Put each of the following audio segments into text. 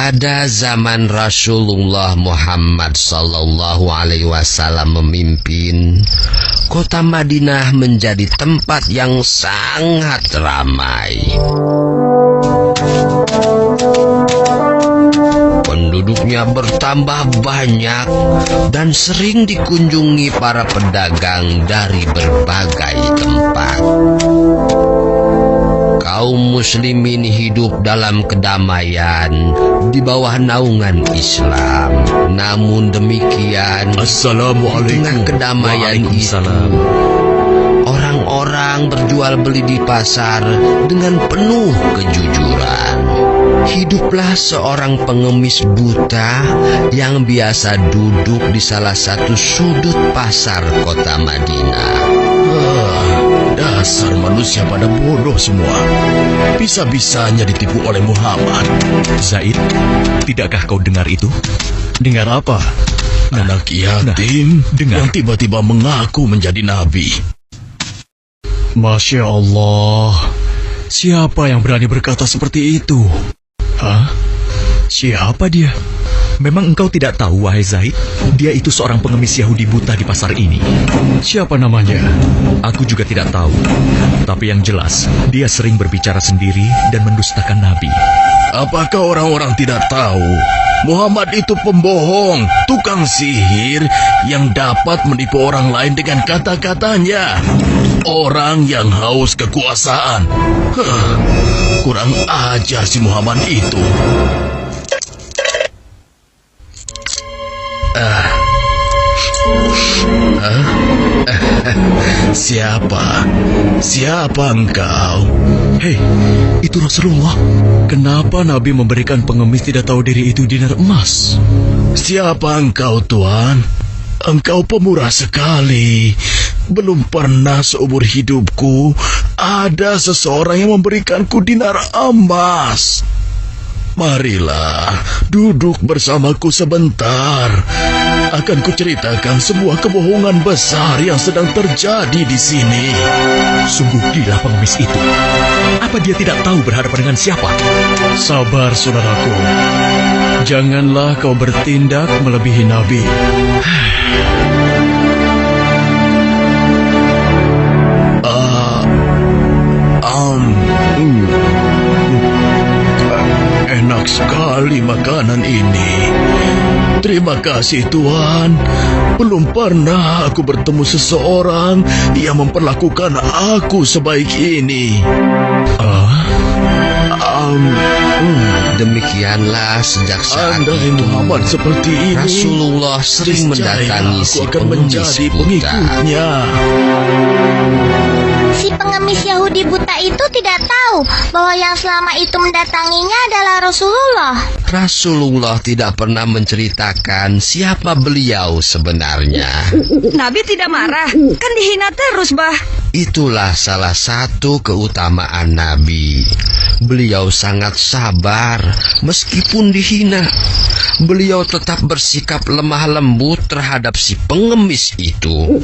Pada zaman Rasulullah Muhammad sallallahu alaihi wasallam memimpin, kota Madinah menjadi tempat yang sangat ramai. Penduduknya bertambah banyak dan sering dikunjungi para pedagang dari berbagai tempat. Kaum muslimin hidup dalam kedamaian di bawah naungan Islam. Namun demikian, Assalamualaikum. di tengah kedamaian itu, orang-orang berjual beli di pasar dengan penuh kejujuran. Hiduplah seorang pengemis buta yang biasa duduk di salah satu sudut pasar kota Madinah. Dasar manusia pada bodoh semua. Bisa-bisanya ditipu oleh Muhammad. Zaid, tidakkah kau dengar itu? Dengar apa? Anak yatim dengar. yang tiba-tiba mengaku menjadi nabi. Masya Allah. Siapa yang berani berkata seperti itu? Hah? Siapa dia? Memang engkau tidak tahu, wahai Zaid? Dia itu seorang pengemis Yahudi buta di pasar ini. Siapa namanya? Aku juga tidak tahu. Tapi yang jelas, dia sering berbicara sendiri dan mendustakan Nabi. Apakah orang-orang tidak tahu? Muhammad itu pembohong, tukang sihir yang dapat menipu orang lain dengan kata-katanya. Orang yang haus kekuasaan. Kurang ajar si Muhammad itu. Siapa engkau? Hei, itu Rasulullah. Kenapa Nabi memberikan pengemis tidak tahu diri itu dinar emas? Siapa engkau, Tuan? Engkau pemurah sekali. Belum pernah seumur hidupku ada seseorang yang memberikanku dinar emas. Marilah, duduk bersamaku sebentar. Akan kuceritakan sebuah kebohongan besar yang sedang terjadi di sini. Sungguh gila pengemis itu. Apa dia tidak tahu berhadapan dengan siapa? Sabar, saudaraku. Janganlah kau bertindak melebihi Nabi. Enak sekali makanan ini. Terima kasih, Tuan. Belum pernah aku bertemu seseorang yang memperlakukan aku sebaik ini. Demikianlah sejak saat Andai itu Muhammad seperti ini, Rasulullah sering mendatangi aku si akan pengemis menjadi buta. pengikutnya. Si pengemis Yahudi buta itu tidak tahu bahwa yang selama itu mendatanginya adalah Rasulullah. Rasulullah tidak pernah menceritakan siapa beliau sebenarnya. Nabi tidak marah, kan dihina terus, Bah. Itulah salah satu keutamaan Nabi. Beliau sangat sabar meskipun dihina. Beliau tetap bersikap lemah lembut terhadap si pengemis itu.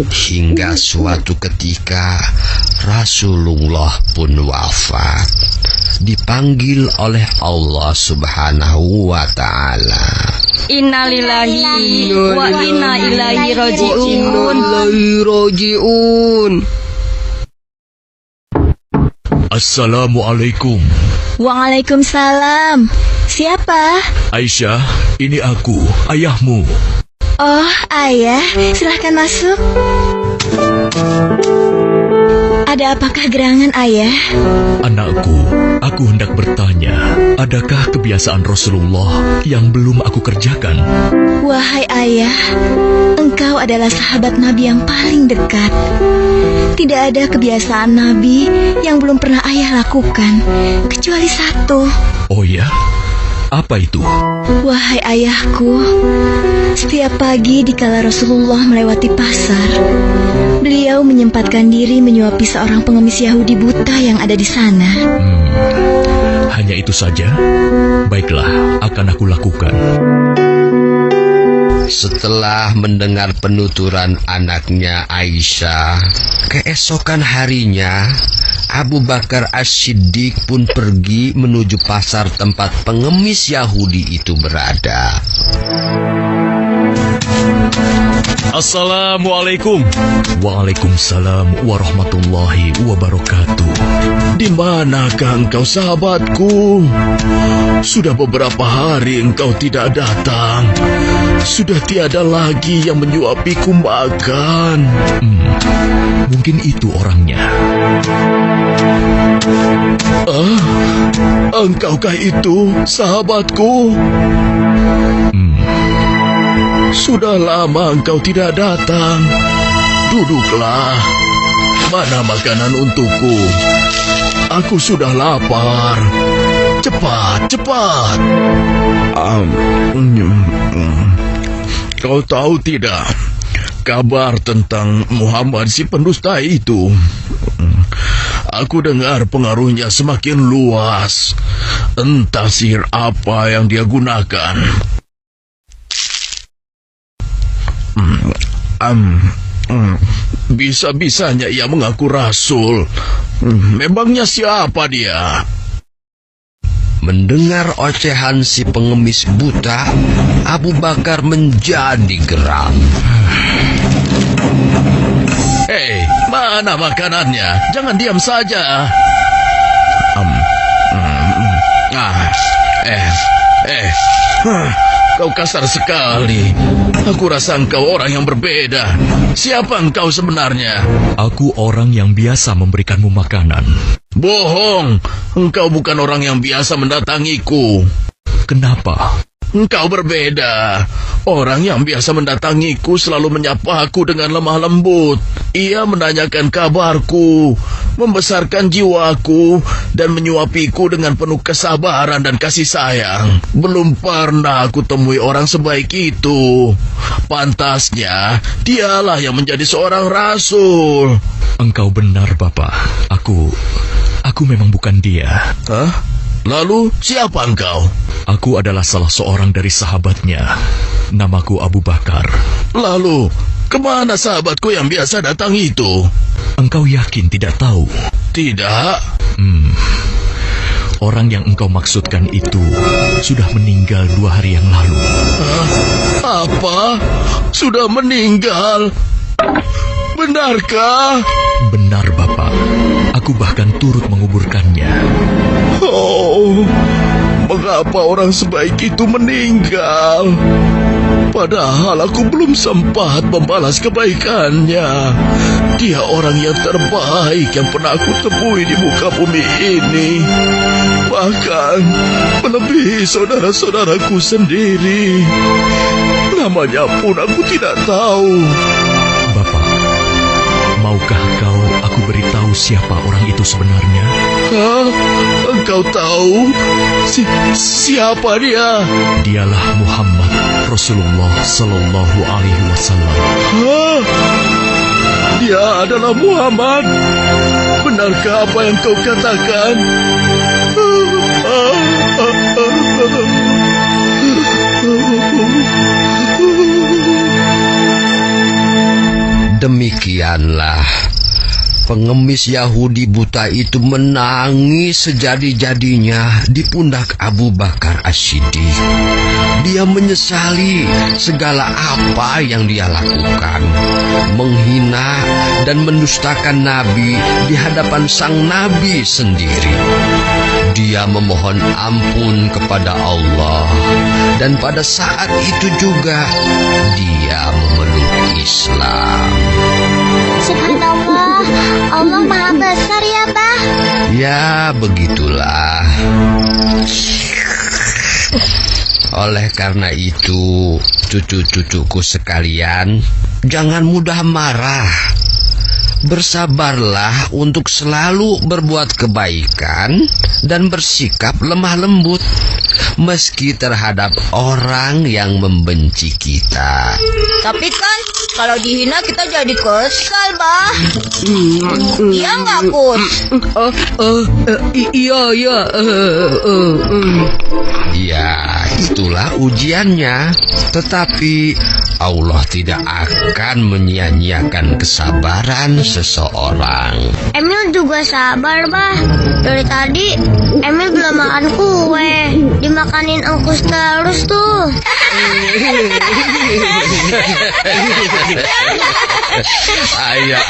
Hingga suatu ketika Rasulullah pun wafat, dipanggil oleh Allah Subhanahu wa ta'ala. Innalillahi wa inna ilaihi raji'un. Assalamualaikum. Waalaikumsalam. Siapa? Aisyah, ini aku, ayahmu. Oh, ayah. Silahkan masuk. Ada apakah gerangan, ayah? Anakku, aku hendak bertanya, adakah kebiasaan Rasulullah yang belum aku kerjakan? Wahai ayah, engkau adalah sahabat Nabi yang paling dekat. Tidak ada kebiasaan Nabi yang belum pernah ayah lakukan, kecuali satu. Oh ya? Apa itu? Wahai ayahku, setiap pagi dikala Rasulullah melewati pasar, beliau menyempatkan diri menyuapi seorang pengemis Yahudi buta yang ada di sana. Hanya itu saja? Baiklah, akan aku lakukan. Setelah mendengar penuturan anaknya Aisyah, keesokan harinya Abu Bakar As-Siddiq pun pergi menuju pasar tempat pengemis Yahudi itu berada. Assalamualaikum. Waalaikumsalam warahmatullahi wabarakatuh. Di manakah engkau, sahabatku? Sudah beberapa hari engkau tidak datang. Sudah tiada lagi yang menyuapiku makan. Mungkin itu orangnya. Engkaukah itu, sahabatku? Sudah lama engkau tidak datang. Duduklah. Mana makanan untukku? Aku sudah lapar. Cepat, cepat. Kau tahu tidak kabar tentang Muhammad si pendusta itu? Aku dengar pengaruhnya semakin luas. Entah sihir apa yang dia gunakan. Bisa-bisanya ia mengaku rasul. Memangnya siapa dia? Mendengar ocehan si pengemis buta, Abu Bakar menjadi geram. Hei, mana makanannya? Jangan diam saja. Kau kasar sekali. Aku rasa engkau orang yang berbeda. Siapa engkau sebenarnya? Aku orang yang biasa memberikanmu makanan. Bohong. Engkau bukan orang yang biasa mendatangiku. Kenapa? Engkau berbeda. Orang yang biasa mendatangiku selalu menyapa aku dengan lemah lembut. Ia menanyakan kabarku, membesarkan jiwaku, dan menyuapiku dengan penuh kesabaran dan kasih sayang. Belum pernah aku temui orang sebaik itu. Pantasnya, dialah yang menjadi seorang rasul. Engkau benar, Bapak. Aku memang bukan dia. Hah? Lalu, siapa engkau? Aku adalah salah seorang dari sahabatnya. Namaku Abu Bakar. Lalu, kemana sahabatku yang biasa datang itu? Engkau yakin tidak tahu? Tidak. Orang yang engkau maksudkan itu sudah meninggal 2 hari yang lalu. Apa? Sudah meninggal? Benarkah? Benar, Bapak. Aku bahkan turut menguburkannya. Oh, mengapa orang sebaik itu meninggal? Padahal aku belum sempat membalas kebaikannya. Dia orang yang terbaik yang pernah aku temui di muka bumi ini. Bahkan melebihi saudara-saudaraku sendiri. Namanya pun aku tidak tahu. Bapak, maukah aku beritahu siapa orang itu sebenarnya? Hah? Engkau tahu? Siapa dia? Dialah Muhammad Rasulullah Sallallahu Alaihi Wasallam. Hah? Dia adalah Muhammad. Benarkah apa yang kau katakan? Demikianlah pengemis Yahudi buta itu menangis sejadi-jadinya di pundak Abu Bakar As-Siddiq. Dia menyesali segala apa yang dia lakukan, menghina dan mendustakan Nabi di hadapan sang Nabi sendiri. Dia memohon ampun kepada Allah, dan pada saat itu juga dia memeluk Islam. Subhanallah, Allah Maha Besar ya, Bah. Ya, begitulah. Oleh karena itu, cucu-cucuku sekalian, jangan mudah marah. Bersabarlah untuk selalu berbuat kebaikan dan bersikap lemah lembut, meski terhadap orang yang membenci kita. Tapi kan kalau dihina kita jadi kesal, Bah. Iya nggak, Kus? Iya. Ya, itulah ujiannya. Tetapi Allah tidak akan menyia-nyiakan kesabaran seseorang. Emil juga sabar, Bah. Dari tadi Emil belum makan kue, dimakanin Engkus terus tuh. Ayah.